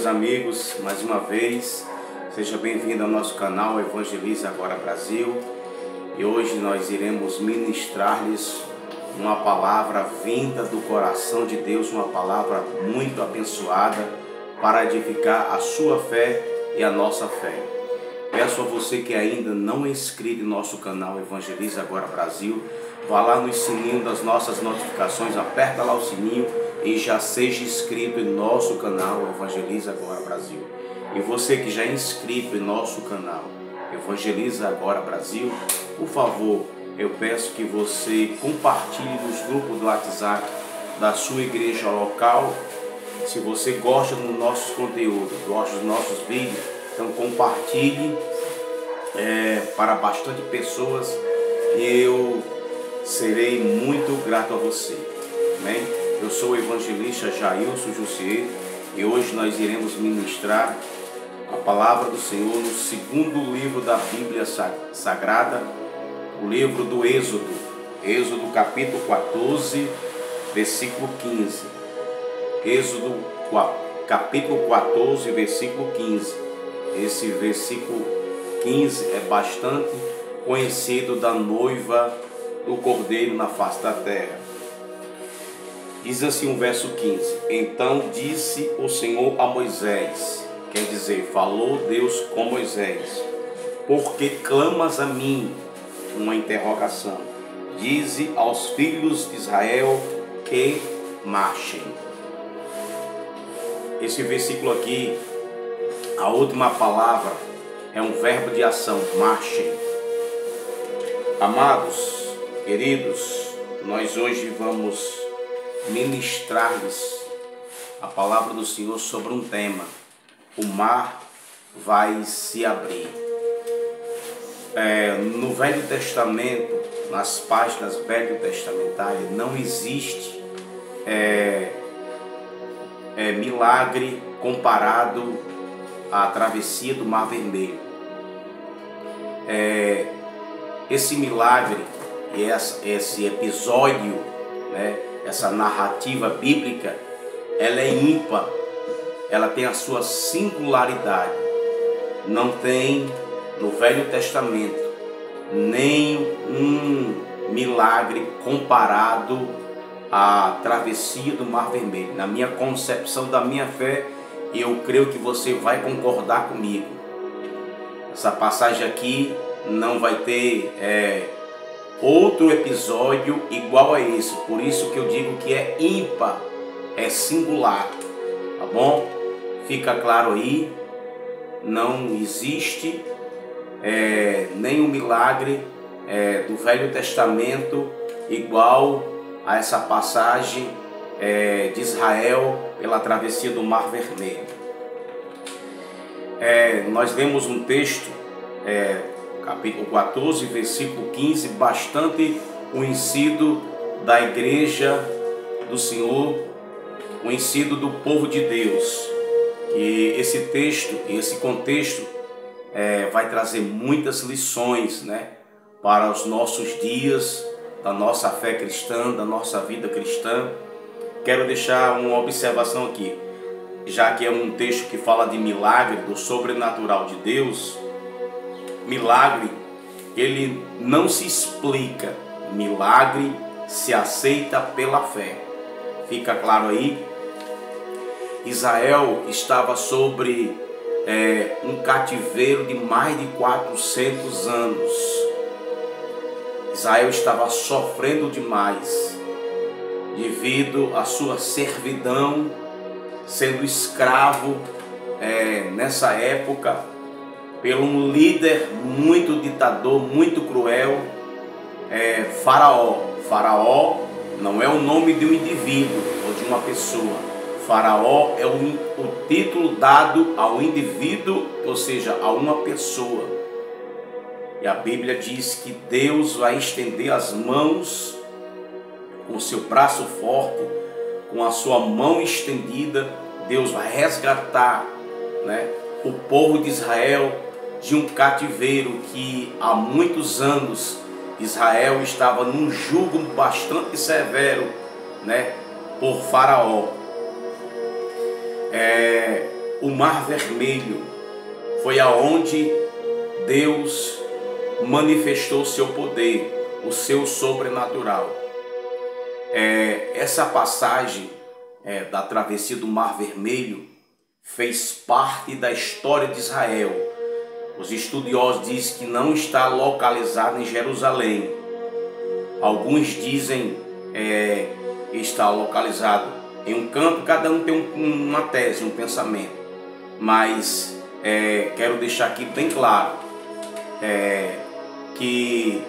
meus amigos, mais uma vez, seja bem-vindo ao nosso canal Evangeliza Agora Brasil. E hoje nós iremos ministrar-lhes uma palavra vinda do coração de Deus, uma palavra muito abençoada para edificar a sua fé e a nossa fé. Peço a você que ainda não é inscrito no nosso canal Evangeliza Agora Brasil, vá lá no sininho das nossas notificações, aperta lá o sininho e já seja inscrito em nosso canal Evangeliza Agora Brasil. E você que já é inscrito em nosso canal Evangeliza Agora Brasil, por favor, eu peço que você compartilhe nos grupos do WhatsApp da sua igreja local. Se você gosta do nosso conteúdo, gosta dos nossos vídeos, então compartilhe para bastante pessoas e eu serei muito grato a você. Amém? Eu sou o evangelista Jailson Jussier e hoje nós iremos ministrar a palavra do Senhor no segundo livro da Bíblia Sagrada, o livro do Êxodo, Êxodo capítulo 14, versículo 15. Êxodo capítulo 14, versículo 15. Esse versículo 15 é bastante conhecido da noiva do Cordeiro na face da terra. Diz assim o verso 15: Então disse o Senhor a Moisés, quer dizer, falou Deus com Moisés: Por que clamas a mim? Uma interrogação. Dize aos filhos de Israel que marchem. Esse versículo aqui, a última palavra é um verbo de ação, marchem. Amados, queridos, nós hoje vamos ministrar-lhes a palavra do Senhor sobre um tema: o mar vai se abrir. No Velho Testamento, nas páginas velho testamentárias, não existe milagre comparado à travessia do Mar Vermelho. Esse milagre e esse episódio, essa narrativa bíblica, ela é ímpar, ela tem a sua singularidade. Não tem no Velho Testamento nenhum milagre comparado à travessia do Mar Vermelho. Na minha concepção da minha fé, eu creio que você vai concordar comigo. Essa passagem aqui não vai ter outro episódio igual a esse. Por isso que eu digo que é ímpar, é singular. Tá bom? Fica claro aí. Não existe nenhum milagre do Velho Testamento igual a essa passagem de Israel pela travessia do Mar Vermelho. Nós lemos um texto, capítulo 14, versículo 15, bastante conhecido da igreja do Senhor, conhecido do povo de Deus. E esse texto, esse contexto vai trazer muitas lições, para os nossos dias, da nossa fé cristã, da nossa vida cristã. Quero deixar uma observação aqui, já que é um texto que fala de milagre, do sobrenatural de Deus. Milagre, ele não se explica, milagre se aceita pela fé. Fica claro aí? Israel estava sobre um cativeiro de mais de 400 anos. Israel estava sofrendo demais devido à sua servidão, sendo escravo nessa época pelo um líder muito ditador, muito cruel, Faraó. Faraó não é o nome de um indivíduo ou de uma pessoa. Faraó é o título dado ao indivíduo, ou seja, a uma pessoa. E a Bíblia diz que Deus vai estender as mãos com o seu braço forte, com a sua mão estendida. Deus vai resgatar o povo de Israel de um cativeiro que há muitos anos Israel estava num jugo bastante severo por Faraó. o Mar Vermelho foi aonde Deus manifestou o seu poder, o seu sobrenatural. Essa passagem da travessia do Mar Vermelho fez parte da história de Israel. Os estudiosos dizem que não está localizado em Jerusalém. Alguns dizem que está localizado em um canto, cada um tem uma tese, um pensamento. Mas quero deixar aqui bem claro que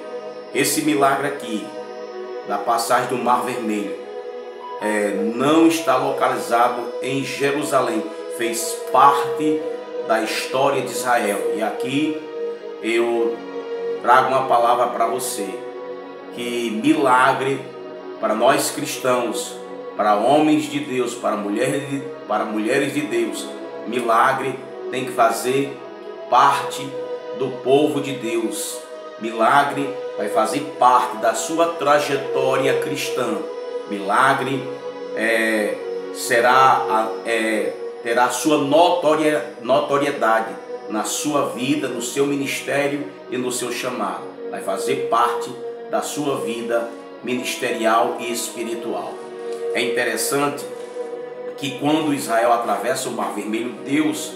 esse milagre aqui, da passagem do Mar Vermelho, não está localizado em Jerusalém, fez parte da história de Israel. E aqui eu trago uma palavra para você, que milagre para nós cristãos, para homens de Deus, para mulheres de Deus, milagre tem que fazer parte do povo de Deus. Milagre vai fazer parte da sua trajetória cristã. Milagre terá sua notoriedade na sua vida, no seu ministério e no seu chamado. Vai fazer parte da sua vida ministerial e espiritual. É interessante que quando Israel atravessa o Mar Vermelho, Deus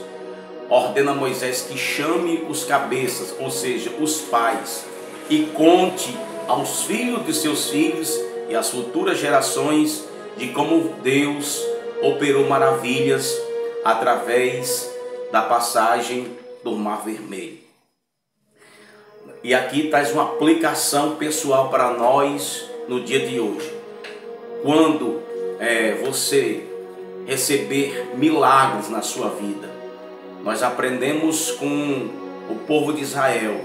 ordena a Moisés que chame os cabeças, ou seja, os pais, e conte aos filhos de seus filhos e às futuras gerações de como Deus operou maravilhas através da passagem do Mar Vermelho. E aqui traz uma aplicação pessoal para nós no dia de hoje. Quando você receber milagres na sua vida, nós aprendemos com o povo de Israel.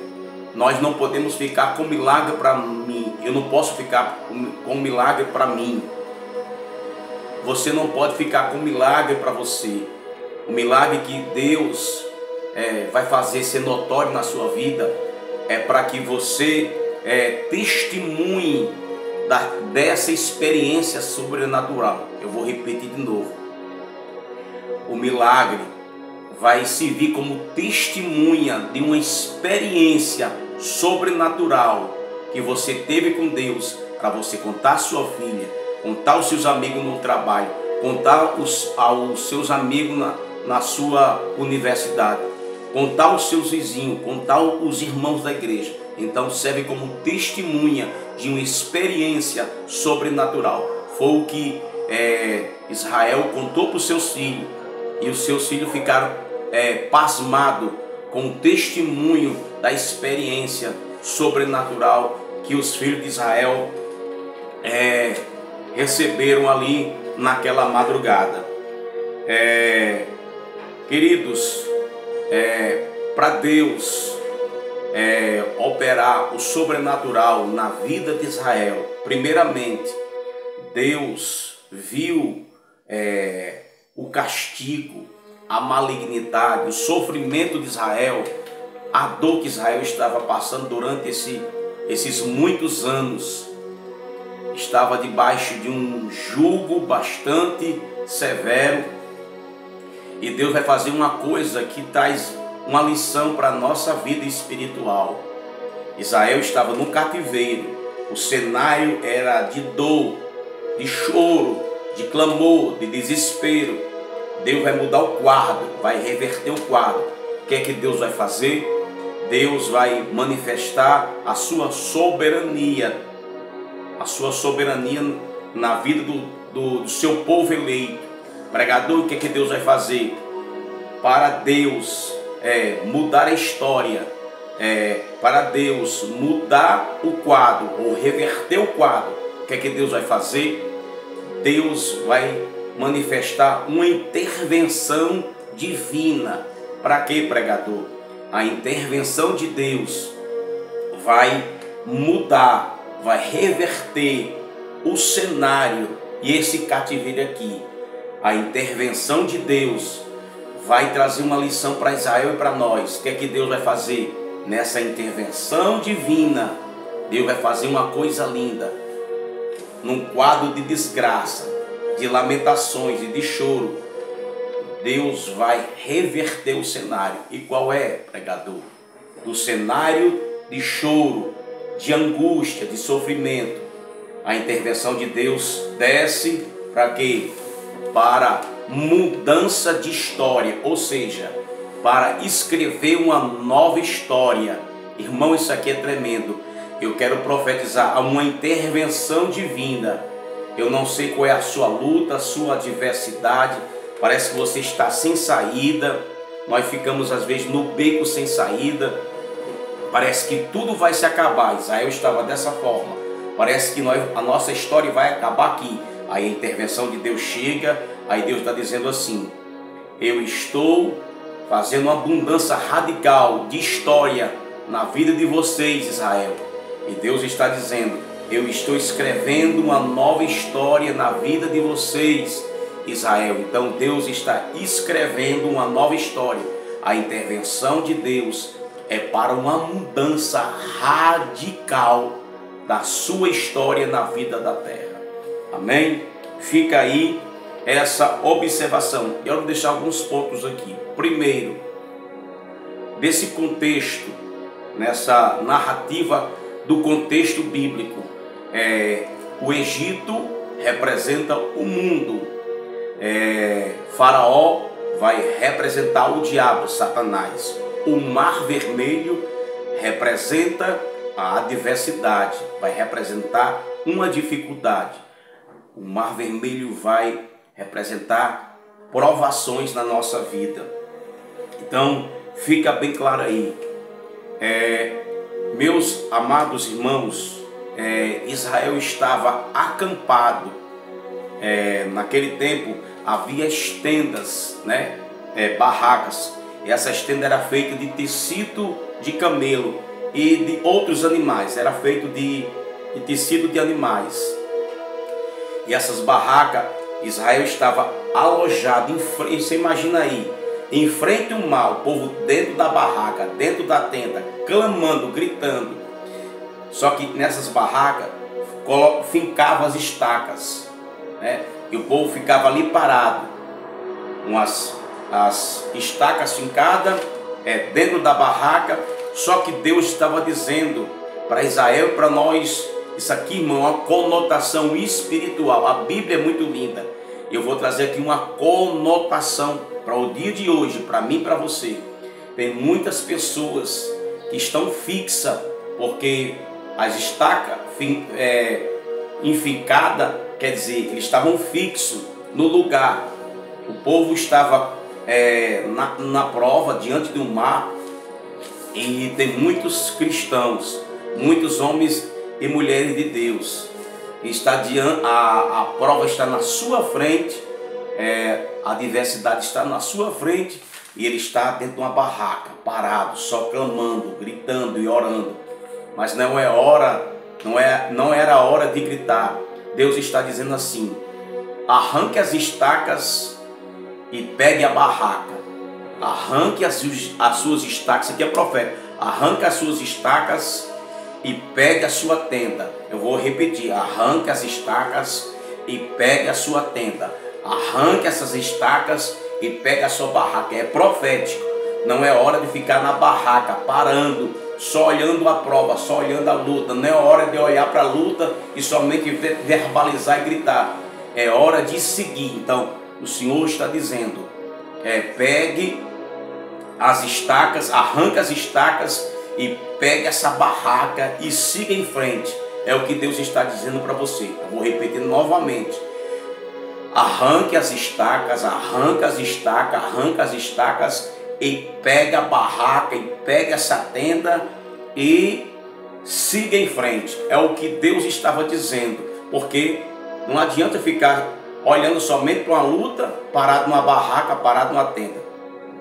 Nós não podemos ficar com milagre para mim. Eu não posso ficar com milagre para mim. Você não pode ficar com milagre para você. O milagre que Deus vai fazer ser notório na sua vida é para que você testemunhe dessa experiência sobrenatural. Eu vou repetir de novo. O milagre vai servir como testemunha de uma experiência sobrenatural que você teve com Deus, para você contar à sua filha, contar aos seus amigos no trabalho, contar aos seus amigos na sua universidade, contar aos seus vizinhos, contar aos irmãos da igreja. Então serve como testemunha de uma experiência sobrenatural. Foi o que Israel contou para os seus filhos, e os seus filhos ficaram pasmados com o testemunho da experiência sobrenatural que os filhos de Israel receberam ali naquela madrugada. Queridos, para Deus operar o sobrenatural na vida de Israel, primeiramente Deus viu o castigo, a malignidade, o sofrimento de Israel, a dor que Israel estava passando durante esses muitos anos. Estava debaixo de um jugo bastante severo, e Deus vai fazer uma coisa que traz uma lição para a nossa vida espiritual. Israel estava no cativeiro, o cenário era de dor, de choro, de clamor, de desespero. Deus vai mudar o quadro, vai reverter o quadro. O que é que Deus vai fazer? Deus vai manifestar a sua soberania na vida do seu povo eleito. Pregador, o que é que Deus vai fazer? Para Deus mudar a história, para Deus mudar o quadro, ou reverter o quadro, o que é que Deus vai fazer? Deus vai manifestar uma intervenção divina. Para quê, pregador? A intervenção de Deus vai mudar, vai reverter o cenário e esse cativeiro aqui. A intervenção de Deus vai trazer uma lição para Israel e para nós. O que é que Deus vai fazer? Nessa intervenção divina, Deus vai fazer uma coisa linda. Num quadro de desgraça, de lamentações e de choro, Deus vai reverter o cenário. E qual é, pregador? Do cenário de choro, de angústia, de sofrimento. A intervenção de Deus desce para quê? Para mudança de história, ou seja, para escrever uma nova história. Irmão, isso aqui é tremendo. Eu quero profetizar uma intervenção divina. Eu não sei qual é a sua luta, a sua adversidade. Parece que você está sem saída. Nós ficamos às vezes no beco sem saída. Parece que tudo vai se acabar. Israel estava dessa forma. Parece que a nossa história vai acabar aqui. Aí a intervenção de Deus chega. Aí Deus está dizendo assim: eu estou fazendo uma mudança radical de história na vida de vocês, Israel. E Deus está dizendo: eu estou escrevendo uma nova história na vida de vocês, Israel. Então Deus está escrevendo uma nova história. A intervenção de Deus é para uma mudança radical da sua história na vida da terra. Amém? Fica aí essa observação. Eu vou deixar alguns pontos aqui. Primeiro, desse contexto, nessa narrativa do contexto bíblico, o Egito representa o mundo. Faraó vai representar o diabo, Satanás. O Mar Vermelho representa a adversidade, vai representar uma dificuldade. O Mar Vermelho vai representar provações na nossa vida. Então, fica bem claro aí. Meus amados irmãos, Israel estava acampado. Naquele tempo havia as tendas, né? Barracas. E essas tendas eram feitas de tecido de camelo e de outros animais. Era feito de tecido de animais. E essas barracas, Israel estava alojado em frente. Você imagina aí, em frente ao mar, o povo dentro da barraca, dentro da tenda, clamando, gritando. Só que nessas barracas fincavam as estacas, né? E o povo ficava ali parado, com as estacas fincadas dentro da barraca. Só que Deus estava dizendo para Israel, para nós, isso aqui, irmão, é uma conotação espiritual. A Bíblia é muito linda. Eu vou trazer aqui uma conotação para o dia de hoje, para mim e para você. Tem muitas pessoas que estão fixas, porque as estacas enfincadas, quer dizer, eles estavam fixos no lugar. O povo estava na prova, diante do mar. E tem muitos cristãos, muitos homens e mulheres de Deus. A prova está na sua frente, a adversidade está na sua frente, e ele está dentro de uma barraca, parado, só clamando, gritando e orando. Mas não era a hora de gritar. Deus está dizendo assim: arranque as estacas e pegue a barraca. Arranque as suas estacas. Isso aqui é profeta. Arranque as suas estacas e pegue a sua tenda. Eu vou repetir: arranque as estacas e pegue a sua tenda. Arranque essas estacas e pegue a sua barraca. É profético. Não é hora de ficar na barraca parando, só olhando a prova, só olhando a luta. Não é hora de olhar para a luta e somente verbalizar e gritar. É hora de seguir. Então o Senhor está dizendo: pegue as estacas, arranque as estacas e pegue essa barraca e siga em frente. É o que Deus está dizendo para você. Eu vou repetir novamente: arranque as estacas, arranque as estacas, arranque as estacas e pegue a barraca e pegue essa tenda e siga em frente. É o que Deus estava dizendo, porque não adianta ficar olhando somente para uma luta, parado numa barraca, parado numa tenda.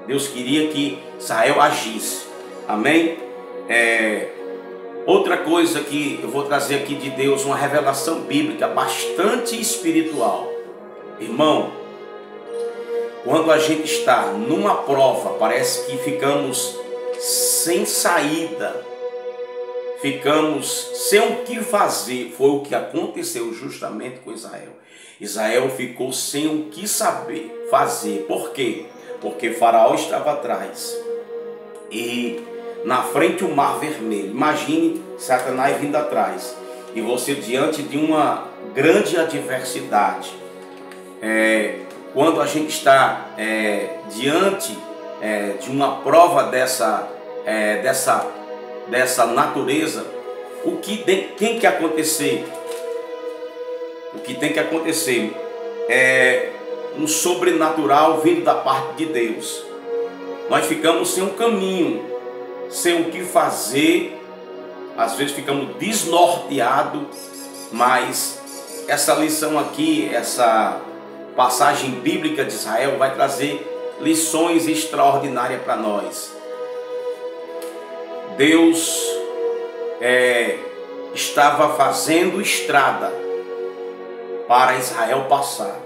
Deus queria que Israel agisse. Amém? Outra coisa que eu vou trazer aqui de Deus, uma revelação bíblica bastante espiritual. Irmão, quando a gente está numa prova, parece que ficamos sem saída, ficamos sem o que fazer. Foi o que aconteceu justamente com Israel. Israel ficou sem o que saber fazer. Por quê? Porque Faraó estava atrás e na frente o Mar Vermelho. Imagine Satanás vindo atrás e você diante de uma grande adversidade. Quando a gente está diante de uma prova dessa natureza, o que tem que acontecer? O que tem que acontecer é um sobrenatural vindo da parte de Deus. Nós ficamos sem um caminho, sem o que fazer, às vezes ficamos desnorteados, mas essa lição aqui, essa passagem bíblica de Israel vai trazer lições extraordinárias para nós. Deus estava fazendo estrada para Israel passar.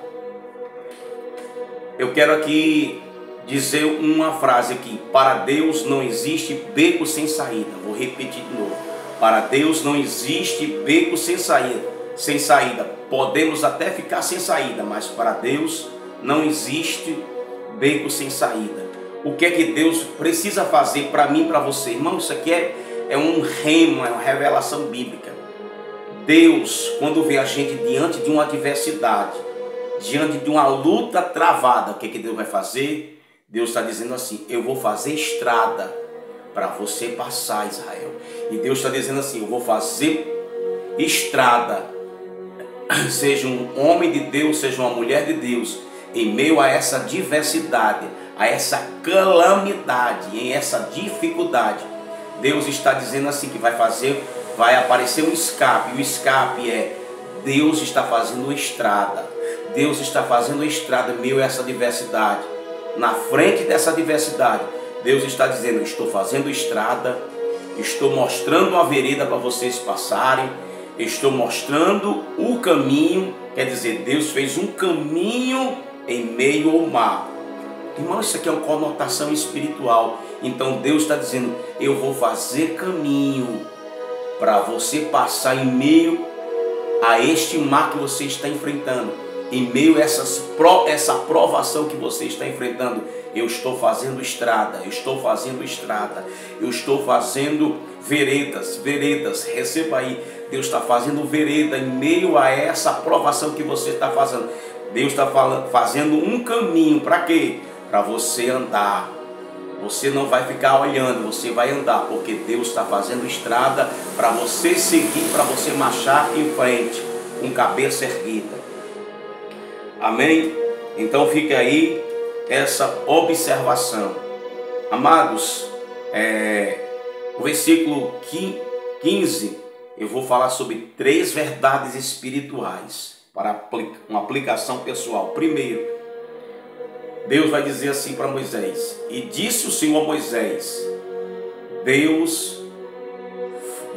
Eu quero aqui dizer uma frase aqui: para Deus não existe beco sem saída. Vou repetir de novo: para Deus não existe beco sem saída. Podemos até ficar sem saída, mas para Deus não existe beco sem saída. O que é que Deus precisa fazer para mim e para você? Irmão, isso aqui é um remo, é uma revelação bíblica. Deus, quando vê a gente diante de uma adversidade, diante de uma luta travada, o que é que Deus vai fazer? Deus está dizendo assim: eu vou fazer estrada para você passar, Israel. E Deus está dizendo assim: eu vou fazer estrada. Seja um homem de Deus, seja uma mulher de Deus, em meio a essa diversidade, a essa calamidade, em essa dificuldade, Deus está dizendo assim que vai aparecer um escape. E o escape é: Deus está fazendo estrada. Deus está fazendo estrada em meio a essa diversidade. Na frente dessa diversidade, Deus está dizendo: estou fazendo estrada, estou mostrando a vereda para vocês passarem, estou mostrando o caminho. Quer dizer, Deus fez um caminho em meio ao mar. Irmão, isso aqui é uma conotação espiritual. Então Deus está dizendo: eu vou fazer caminho para você passar em meio a este mar que você está enfrentando, em meio a essa provação que você está enfrentando. Eu estou fazendo estrada, eu estou fazendo estrada, eu estou fazendo veredas, receba aí. Deus está fazendo vereda em meio a essa provação que você está fazendo. Deus está fazendo um caminho, para quê? Para você andar. Você não vai ficar olhando, você vai andar, porque Deus está fazendo estrada para você seguir, para você marchar em frente, com cabeça erguida. Amém? Então fica aí essa observação. Amados, o versículo 15, eu vou falar sobre 3 verdades espirituais para uma aplicação pessoal. Primeiro, Deus vai dizer assim para Moisés: e disse o Senhor a Moisés. Deus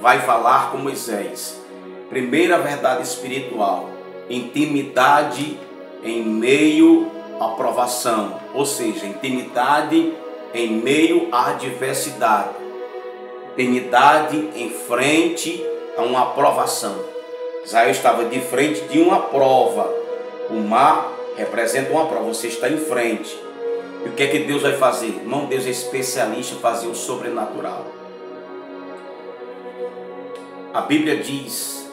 vai falar com Moisés. Primeira verdade espiritual: intimidade em meio à provação, ou seja, intimidade em meio à adversidade, intimidade em frente a uma provação. Israel estava de frente de uma prova. O mar representa uma prova, você está em frente. E o que é que Deus vai fazer? Irmão, Deus é especialista em fazer o sobrenatural. A Bíblia diz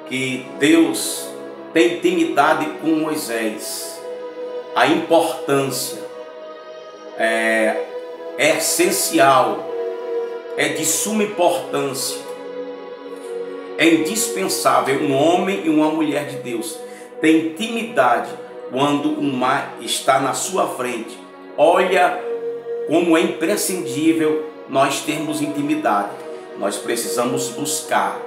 que Deus tem intimidade com Moisés. A importância é essencial, é de suma importância, é indispensável um homem e uma mulher de Deus ter intimidade quando o mar está na sua frente. Olha como é imprescindível nós termos intimidade. Nós precisamos buscar,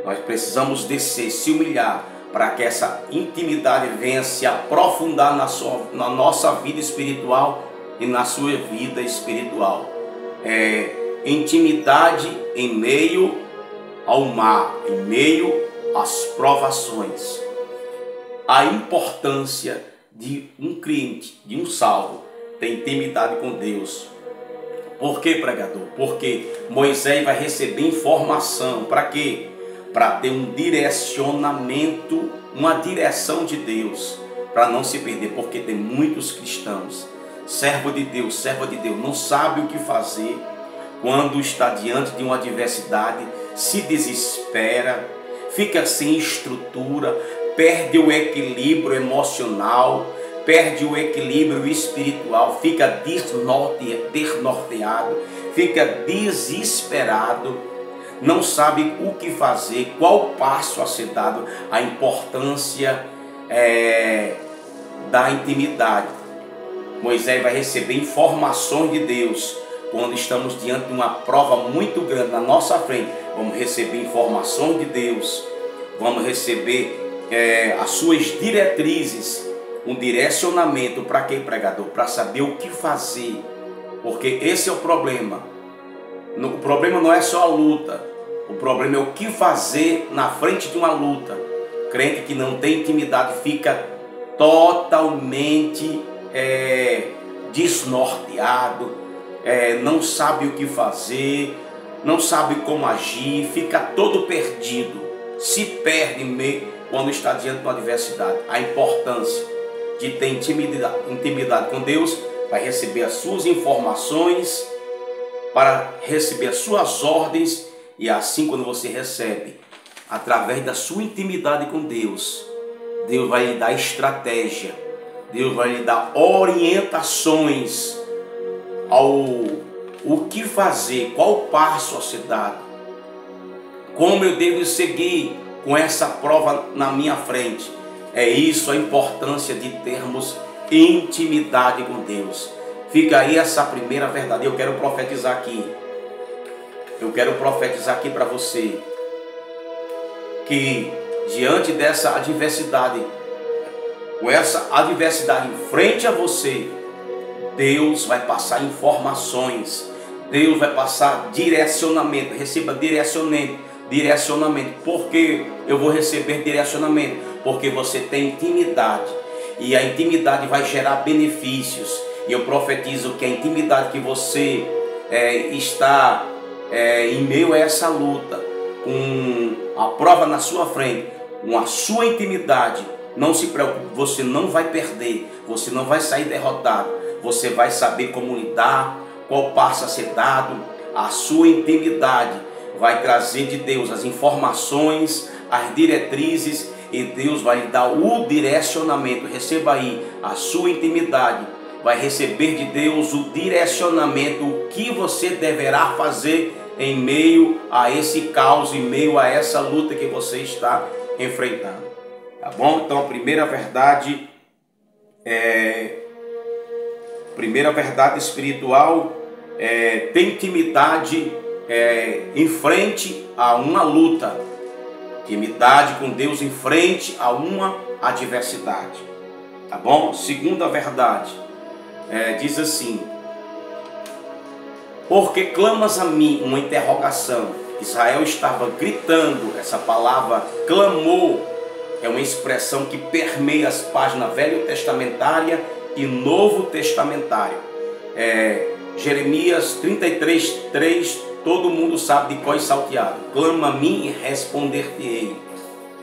nós precisamos descer, se humilhar, para que essa intimidade venha se aprofundar na nossa vida espiritual e na sua vida espiritual. Intimidade em meio ao mar, em meio às provações. A importância de um crente, de um salvo, ter intimidade com Deus. Por que, pregador? Porque Moisés vai receber informação. Para quê? para ter um direcionamento, uma direção de Deus, para não se perder, porque tem muitos cristãos, serva de Deus, não sabe o que fazer quando está diante de uma adversidade, se desespera, fica sem estrutura, perde o equilíbrio emocional, perde o equilíbrio espiritual, fica desnorteado, fica desesperado, não sabe o que fazer, qual passo a ser dado, a importância da intimidade. Moisés vai receber informações de Deus quando estamos diante de uma prova muito grande na nossa frente. Vamos receber informações de Deus, vamos receber as suas diretrizes, um direcionamento. Para quem, pregador? Para saber o que fazer, porque esse é o problema. O problema não é só a luta, o problema é o que fazer na frente de uma luta. Crente que não tem intimidade fica totalmente desnorteado, não sabe o que fazer, não sabe como agir, fica todo perdido, se perde quando está diante de uma adversidade. A importância de ter intimidade com Deus, vai receber as suas informações, para receber as suas ordens, e assim, quando você recebe, através da sua intimidade com Deus, Deus vai lhe dar estratégia, Deus vai lhe dar orientações o que fazer, qual passo a ser dado, como eu devo seguir com essa prova na minha frente. É isso a importância de termos intimidade com Deus. Fica aí essa primeira verdade. Eu quero profetizar aqui. Eu quero profetizar aqui para você que diante dessa adversidade, com essa adversidade em frente a você, Deus vai passar informações, Deus vai passar direcionamento. Receba direcionamento. Por que eu vou receber direcionamento? Porque você tem intimidade, e a intimidade vai gerar benefícios. E eu profetizo que a intimidade que você está em meio a essa luta, com a prova na sua frente, com a sua intimidade, não se preocupe, você não vai perder, você não vai sair derrotado, você vai saber como lidar, qual passo a ser dado. A sua intimidade vai trazer de Deus as informações, as diretrizes, e Deus vai lhe dar o direcionamento. Receba aí, a sua intimidade vai receber de Deus o direcionamento, o que você deverá fazer em meio a esse caos, em meio a essa luta que você está enfrentando. Tá bom? Então a primeira verdade espiritual tem intimidade em frente a uma luta. Intimidade com Deus em frente a uma adversidade. Tá bom? Segunda verdade, diz assim: porque clamas a mim? Uma interrogação. Israel estava gritando. Essa palavra clamou é uma expressão que permeia as páginas velho testamentária e novo testamentário. Jeremias 33:3, todo mundo sabe de cor e salteado. Clama a mim e responder-te-ei,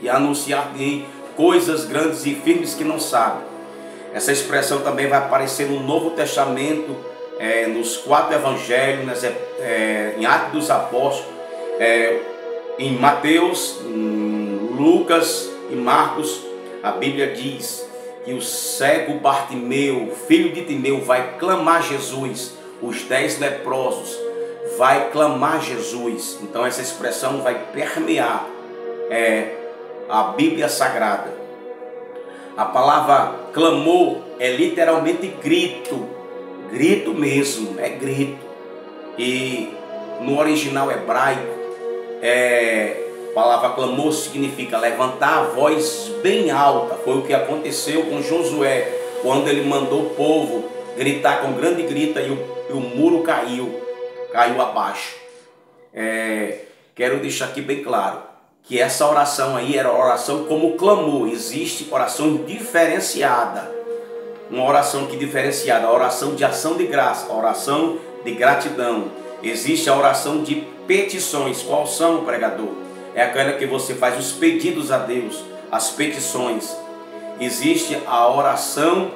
e anunciar-te-ei coisas grandes e firmes que não sabe. Essa expressão também vai aparecer no Novo Testamento, nos 4 evangelhos, em Atos dos Apóstolos, em Mateus, em Lucas e Marcos. A Bíblia diz que o cego Bartimeu, filho de Timeu, vai clamar Jesus. Os 10 leprosos vai clamar Jesus. Então essa expressão vai permear a Bíblia Sagrada. A palavra clamor é literalmente grito, grito mesmo, é grito. E no original hebraico, a palavra clamor significa levantar a voz bem alta. Foi o que aconteceu com Josué, quando ele mandou o povo gritar com grande grita, e o muro caiu abaixo. Quero deixar aqui bem claro que essa oração aí era oração como clamor. Existe oração diferenciada, uma oração que diferenciada, a oração de ação de graça, a oração de gratidão. Existe a oração de petições. Qual são, pregador? é aquela que você faz os pedidos a Deus, as petições. Existe a oração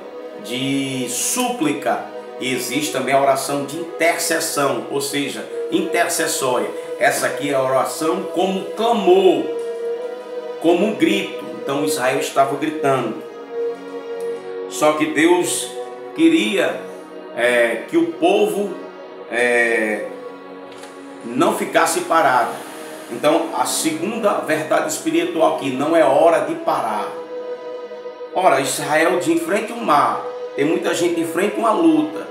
de súplica e existe também a oração de intercessão, ou seja, intercessória. Essa aqui é a oração como clamor, como um grito. Então Israel estava gritando. Só que Deus queria que o povo não ficasse parado. Então a segunda verdade espiritual aqui, não é hora de parar. Ora, Israel de frente ao mar, tem muita gente em frente a uma luta.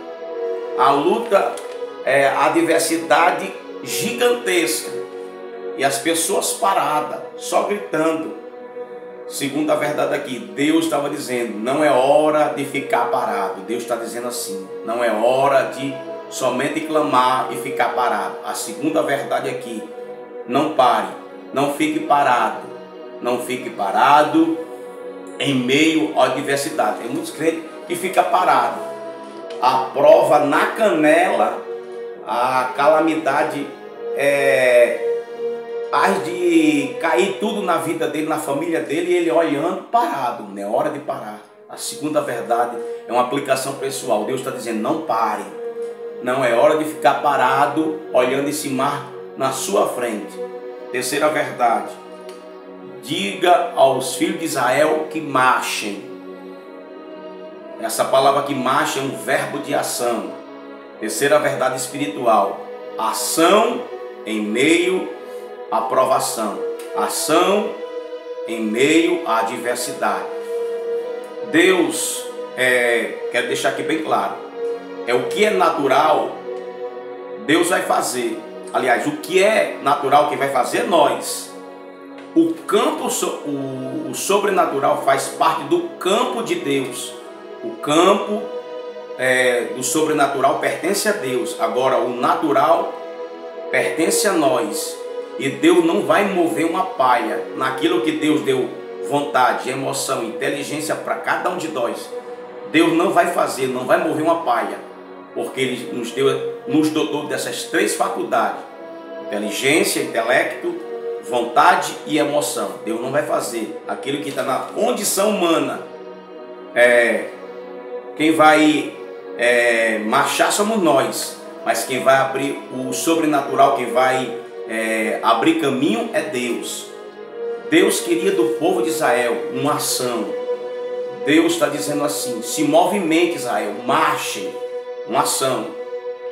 A luta é a adversidade gigantesca e as pessoas paradas, só gritando. Segundo a verdade aqui, Deus estava dizendo, não é hora de ficar parado. Deus está dizendo assim, não é hora de somente clamar e ficar parado. A segunda verdade aqui, não pare, não fique parado, não fique parado em meio à adversidade. Tem muitos crentes que ficam parados. A prova na canela, a calamidade há de cair tudo na vida dele, na família dele, e ele olhando parado. Não é hora de parar. A segunda verdade é uma aplicação pessoal. Deus está dizendo, não pare. Não é hora de ficar parado, olhando esse mar na sua frente. Terceira verdade, diga aos filhos de Israel que marchem. Essa palavra que marcha é um verbo de ação. Terceira verdade espiritual, ação em meio à provação, ação em meio à adversidade. Deus, quero deixar aqui bem claro, o que é natural, Deus vai fazer. Aliás, o que é natural, quem vai fazer é nós. O campo, o sobrenatural faz parte do campo de Deus. O campo do sobrenatural pertence a Deus. Agora, o natural pertence a nós. E Deus não vai mover uma palha naquilo que Deus deu vontade, emoção, inteligência para cada um de nós. Deus não vai fazer, não vai mover uma palha, porque Ele nos dotou dessas três faculdades: inteligência, intelecto, vontade e emoção. Deus não vai fazer aquilo que está na condição humana. Quem vai marchar somos nós, mas quem vai abrir o sobrenatural, quem vai abrir caminho é Deus. Deus queria do povo de Israel uma ação. Deus está dizendo assim, se movimente Israel, marche, uma ação.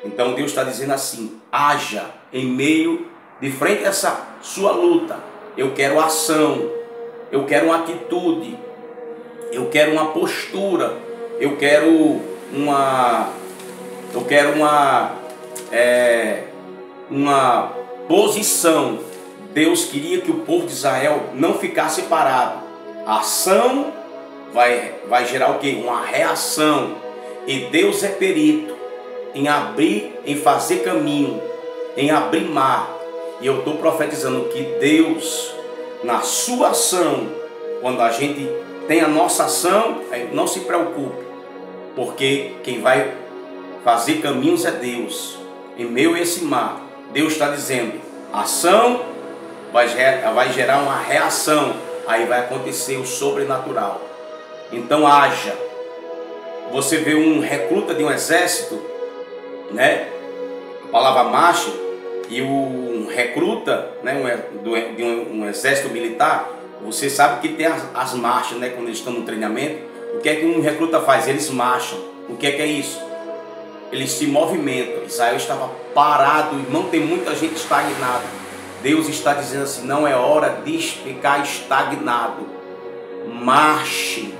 Então Deus está dizendo assim, haja em meio, de frente a essa sua luta. Eu quero ação, eu quero uma atitude, eu quero uma postura, eu quero uma posição. Deus queria que o povo de Israel não ficasse parado. A ação vai gerar o quê? Uma reação. E Deus é perito em abrir, em fazer caminho, em abrir mar. E eu estou profetizando que Deus, na sua ação, quando a gente tem a nossa ação, não se preocupe, porque quem vai fazer caminhos é Deus. Em meio a esse mar, Deus está dizendo, ação vai gerar uma reação, aí vai acontecer o sobrenatural. Então haja. Você vê um recruta de um exército, né? A palavra marcha, e um recruta, né? de um exército militar, você sabe que tem as marchas, né? Quando eles estão no treinamento, o que é que um recruta faz? Eles marcham. O que é isso? Eles se movimentam. Israel estava parado, irmão, tem muita gente estagnada. Deus está dizendo assim, não é hora de ficar estagnado. Marche.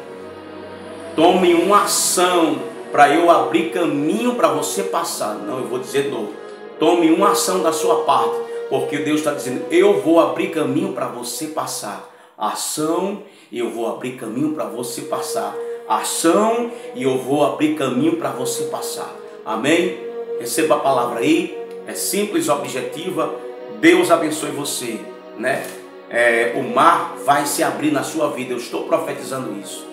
Tome uma ação para eu abrir caminho para você passar. Não, eu vou dizer de novo. Tome uma ação da sua parte, porque Deus está dizendo, eu vou abrir caminho para você passar. Ação, e eu vou abrir caminho para você passar. Ação, e eu vou abrir caminho para você passar. Amém? Receba a palavra aí. É simples, objetiva. Deus abençoe você, né? O mar vai se abrir na sua vida. Eu estou profetizando isso.